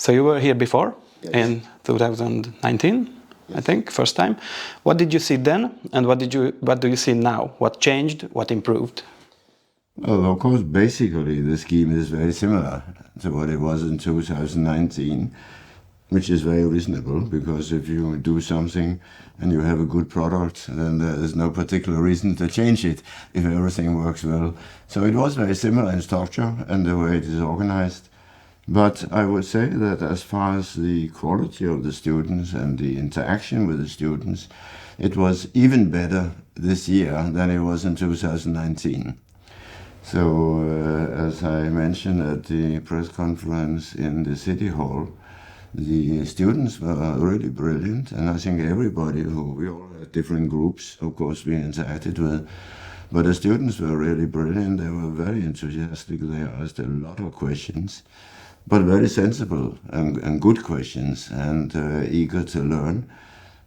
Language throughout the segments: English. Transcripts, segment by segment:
So you were here before, Yes. in 2019, I think, first time. What did you see then, and what do you see now? What changed? What improved? Well, of course, basically the scheme is very similar to what it was in 2019, which is very reasonable, because if you do something and you have a good product, then there is no particular reason to change it if everything works well. So it was very similar in structure and the way it is organized. But I would say that as far as the quality of the students and the interaction with the students, it was even better this year than it was in 2019. So, as I mentioned at the press conference in the City Hall, the students were really brilliant, and I think everybody we all had different groups, of course, we interacted with, but the students were really brilliant. They were very enthusiastic. They asked a lot of questions, but very sensible and good questions, and eager to learn,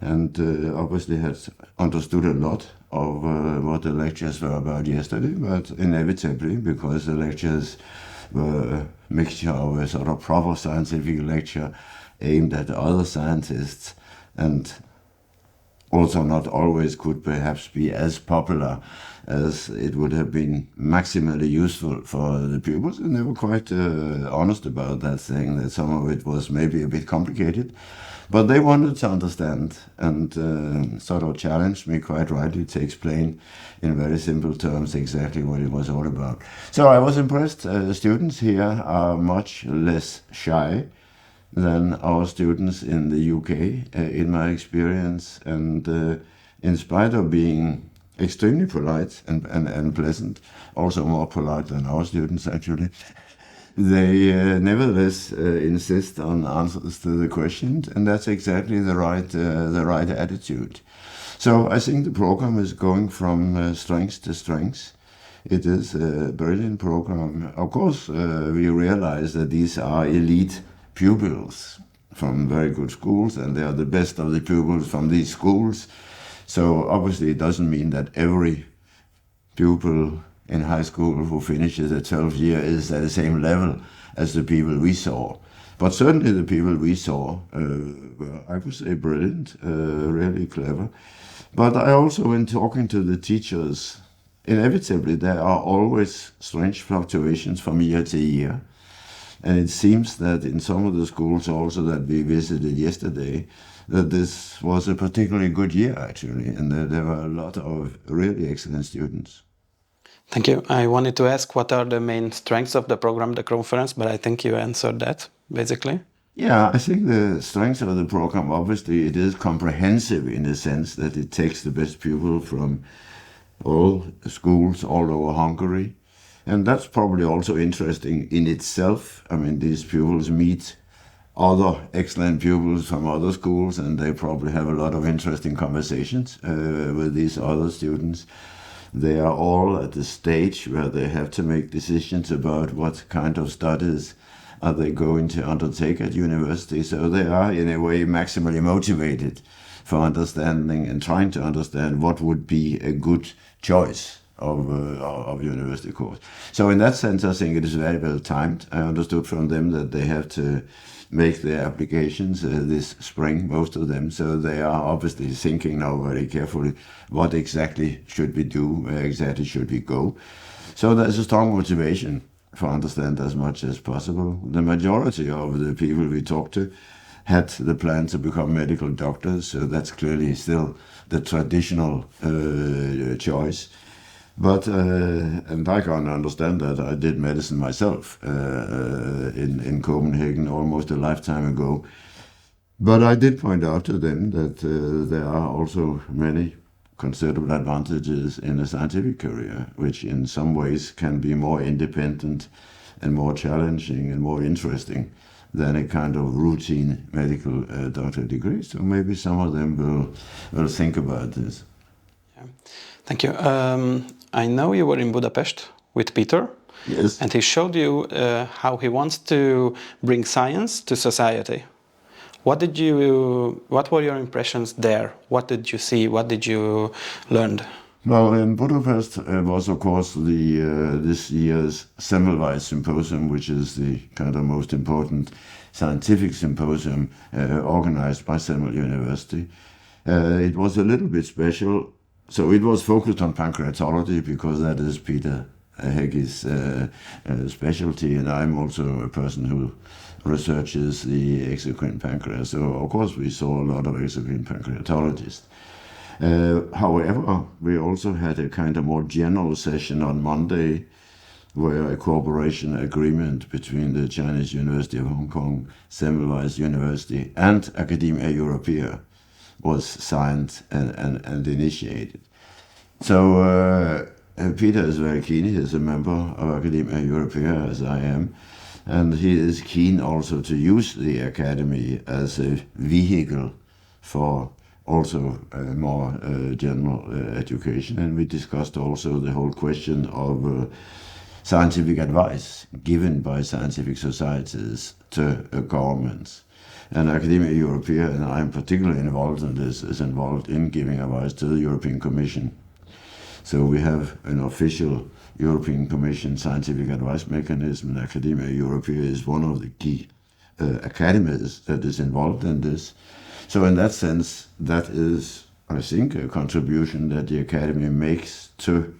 and obviously had understood a lot of what the lectures were about yesterday, but inevitably, because the lectures were a mixture of a sort of proper scientific lecture aimed at other scientists, and also not always could perhaps be as popular as it would have been maximally useful for the pupils. And they were quite honest about that, saying that some of it was maybe a bit complicated, but they wanted to understand, and sort of challenged me quite rightly to explain in very simple terms exactly what it was all about. So I was impressed. The students here are much less shy than our students in the UK, in my experience, and in spite of being extremely polite and pleasant, also more polite than our students actually, they nevertheless insist on answers to the questions, and that's exactly the right attitude. So I think the program is going from strength to strength. It is a brilliant program. Of course, we realize that these are elite pupils from very good schools, and they are the best of the pupils from these schools. So obviously it doesn't mean that every pupil in high school who finishes at 12 years is at the same level as the people we saw. But certainly the people we saw were, I would say, brilliant, really clever. But I also, in talking to the teachers, inevitably there are always strange fluctuations from year to year. And it seems that in some of the schools also that we visited yesterday, that this was a particularly good year actually, and that there were a lot of really excellent students. Thank you. I wanted to ask what are the main strengths of the program, the conference, but I think you answered that, basically. Yeah, I think the strength of the program, obviously, it is comprehensive in the sense that it takes the best pupil from all schools all over Hungary. And that's probably also interesting in itself. I mean, these pupils meet other excellent pupils from other schools, and they probably have a lot of interesting conversations with these other students. They are all at the stage where they have to make decisions about what kind of studies are they going to undertake at university. So they are, in a way, maximally motivated for understanding and trying to understand what would be a good choice of university course. So in that sense, I think it is very well timed. I understood from them that they have to make their applications this spring, most of them. So they are obviously thinking now very carefully what exactly should we do, where exactly should we go. So there's a strong motivation for understand as much as possible. The majority of the people we talked to had the plan to become medical doctors, so that's clearly still the traditional choice. But, and I can understand that. I did medicine myself in Copenhagen almost a lifetime ago. But I did point out to them that there are also many considerable advantages in a scientific career, which in some ways can be more independent and more challenging and more interesting than a kind of routine medical doctorate degree. So maybe some of them will think about this. Yeah. Thank you. I know you were in Budapest with Peter. Yes. And he showed you how he wants to bring science to society. What were your impressions there? What did you see? What did you learn? Well, in Budapest was, of course, this year's Semmelweis Symposium, which is the kind of most important scientific symposium organized by Semmel University. It was a little bit special. So it was focused on pancreatology because that is Peter Hegge's specialty, and I'm also a person who researches the exocrine pancreas. So, of course, we saw a lot of exocrine pancreatologists. However, we also had a kind of more general session on Monday where a cooperation agreement between the Chinese University of Hong Kong, Semmelweis University, and Academia Europaea was signed and initiated. So Peter is very keen. He is a member of Academia Europaea, as I am, and he is keen also to use the Academy as a vehicle for also more general education. And we discussed also the whole question of scientific advice given by scientific societies to governments. And Academia Europaea, and I'm particularly involved in this, is involved in giving advice to the European Commission. So we have an official European Commission scientific advice mechanism, and Academia Europaea is one of the key academies that is involved in this. So in that sense, that is, I think, a contribution that the Academy makes to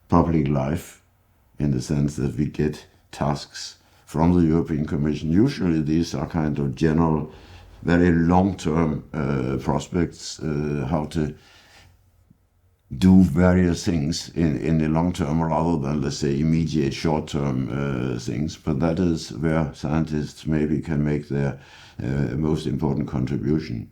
public life, in the sense that we get tasks from the European Commission. Usually these are kind of general, very long-term prospects, how to do various things in the long term rather than, let's say, immediate short-term things. But that is where scientists maybe can make their most important contribution.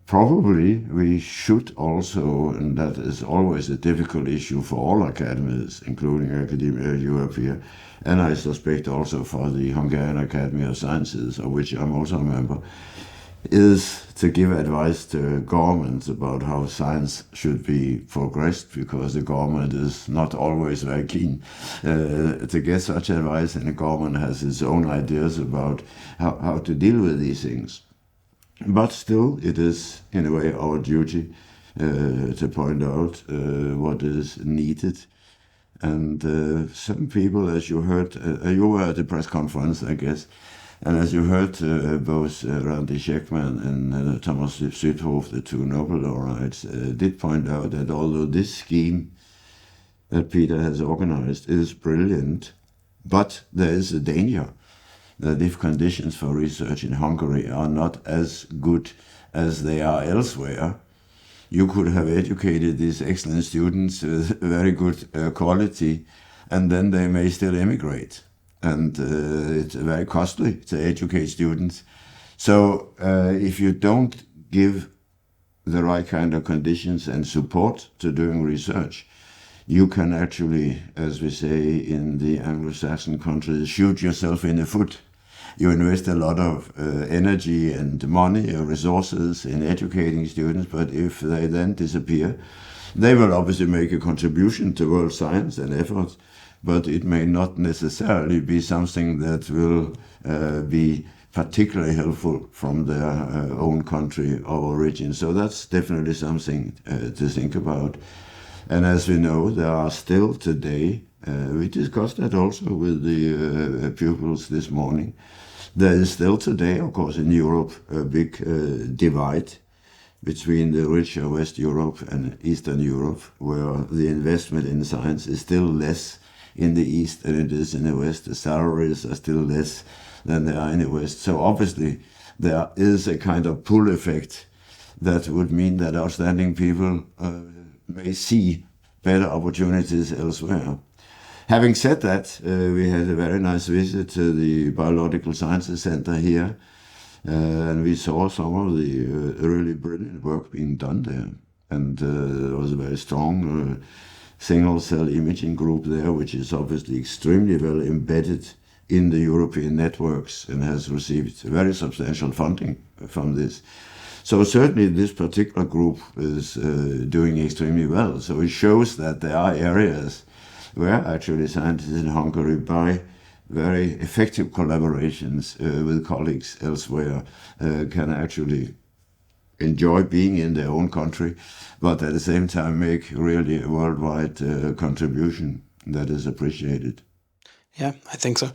Probably we should also, and that is always a difficult issue for all academies, including Academia Europaea, and I suspect also for the Hungarian Academy of Sciences, of which I'm also a member, is to give advice to governments about how science should be progressed, because the government is not always very keen to get such advice, and the government has its own ideas about how to deal with these things. But still, it is, in a way, our duty to point out what is needed. And some people, as you heard, you were at the press conference, I guess, and as you heard, both Randy Schekman and Thomas Südhof, the two Nobel laureates, did point out that although this scheme that Peter has organized is brilliant, but there is a danger that if conditions for research in Hungary are not as good as they are elsewhere, you could have educated these excellent students with very good quality, and then they may still emigrate. And it's very costly to educate students. So if you don't give the right kind of conditions and support to doing research, you can actually, as we say in the Anglo-Saxon countries, shoot yourself in the foot. You invest a lot of energy and money or resources in educating students, but if they then disappear, they will obviously make a contribution to world science and effort, but it may not necessarily be something that will be particularly helpful from their own country of origin. So that's definitely something to think about. And as we know, there are still today, we discussed that also with the pupils this morning, there is still today, of course, in Europe, a big divide between the richer West Europe and Eastern Europe, where the investment in science is still less in the East than it is in the West. The salaries are still less than they are in the West. So obviously there is a kind of pull effect that would mean that outstanding people may see better opportunities elsewhere. Having said that, we had a very nice visit to the Biological Sciences Center here, and we saw some of the really brilliant work being done there. And there was a very strong single-cell imaging group there, which is obviously extremely well embedded in the European networks and has received very substantial funding from this. So certainly this particular group is doing extremely well. So it shows that there are areas where actually scientists in Hungary, by very effective collaborations with colleagues elsewhere, can actually enjoy being in their own country, but at the same time make really a worldwide contribution that is appreciated. Yeah, I think so.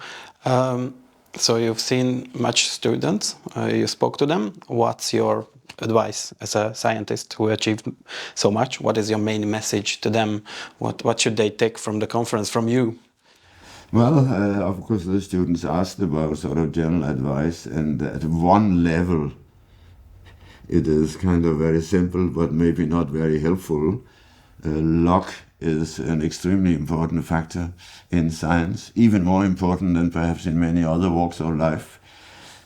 So you've seen much students, you spoke to them. What's your advice as a scientist who achieved so much? What is your main message to them? What should they take from the conference from you? Well, of course, the students asked about sort of general advice, and at one level, it is kind of very simple, but maybe not very helpful. Luck is an extremely important factor in science, even more important than perhaps in many other walks of life.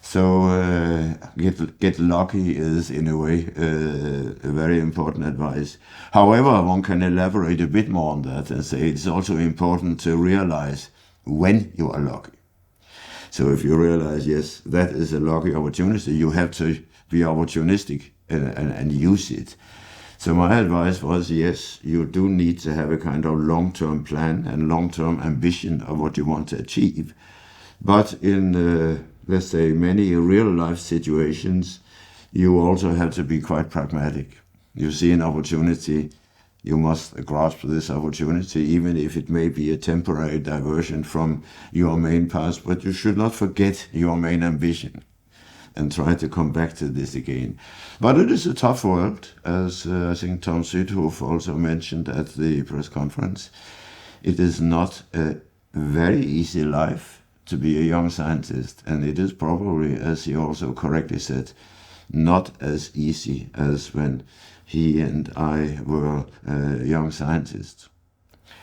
So get lucky is, in a way, a very important advice. However, one can elaborate a bit more on that and say it's also important to realize when you are lucky. So if you realize, yes, that is a lucky opportunity, you have to be opportunistic and use it. So my advice was, yes, you do need to have a kind of long-term plan and long-term ambition of what you want to achieve. But in, let's say, many real-life situations, you also have to be quite pragmatic. You see an opportunity, you must grasp this opportunity, even if it may be a temporary diversion from your main path, but you should not forget your main ambition and try to come back to this again. But it is a tough world, as I think Tom Südhof also mentioned at the press conference. It is not a very easy life to be a young scientist, and it is probably, as he also correctly said, not as easy as when he and I were young scientists.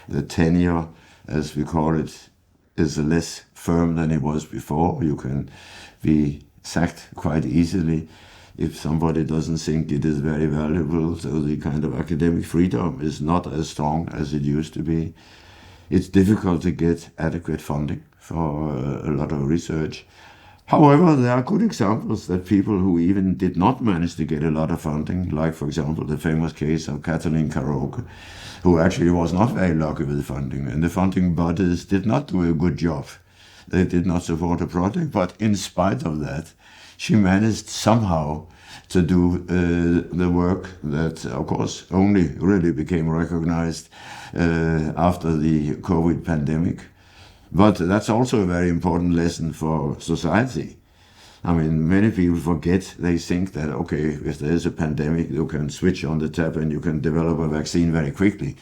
The tenure, as we call it, is less firm than it was before. You can be sacked quite easily if somebody doesn't think it is very valuable. So the kind of academic freedom is not as strong as it used to be. It's difficult to get adequate funding for a lot of research. However, there are good examples that people who even did not manage to get a lot of funding, like, for example, the famous case of Kathleen Karoke, who actually was not very lucky with the funding, and the funding bodies did not do a good job. They did not support the project, but in spite of that, she managed somehow to do the work that, of course, only really became recognized after the COVID pandemic. But that's also a very important lesson for society. I mean, many people forget, they think that, okay, if there is a pandemic, you can switch on the tap and you can develop a vaccine very quickly.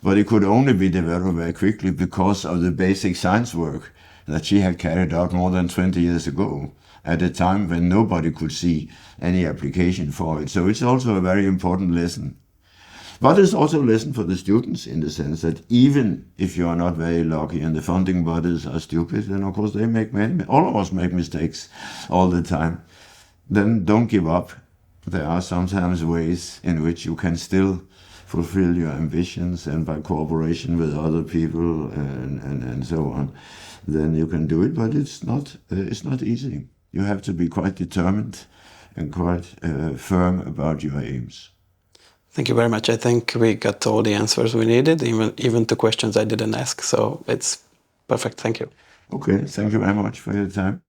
But it could only be developed very quickly because of the basic science work that she had carried out more than 20 years ago, at a time when nobody could see any application for it. So it's also a very important lesson. But it's also a lesson for the students in the sense that even if you are not very lucky and the funding bodies are stupid, and of course they make all of us make mistakes all the time, then don't give up. There are sometimes ways in which you can still fulfill your ambitions, and by cooperation with other people and so on, then you can do it. But it's not easy. You have to be quite determined and quite firm about your aims. Thank you very much. I think we got all the answers we needed, even to questions I didn't ask. So it's perfect. Thank you. Okay, thank you very much for your time.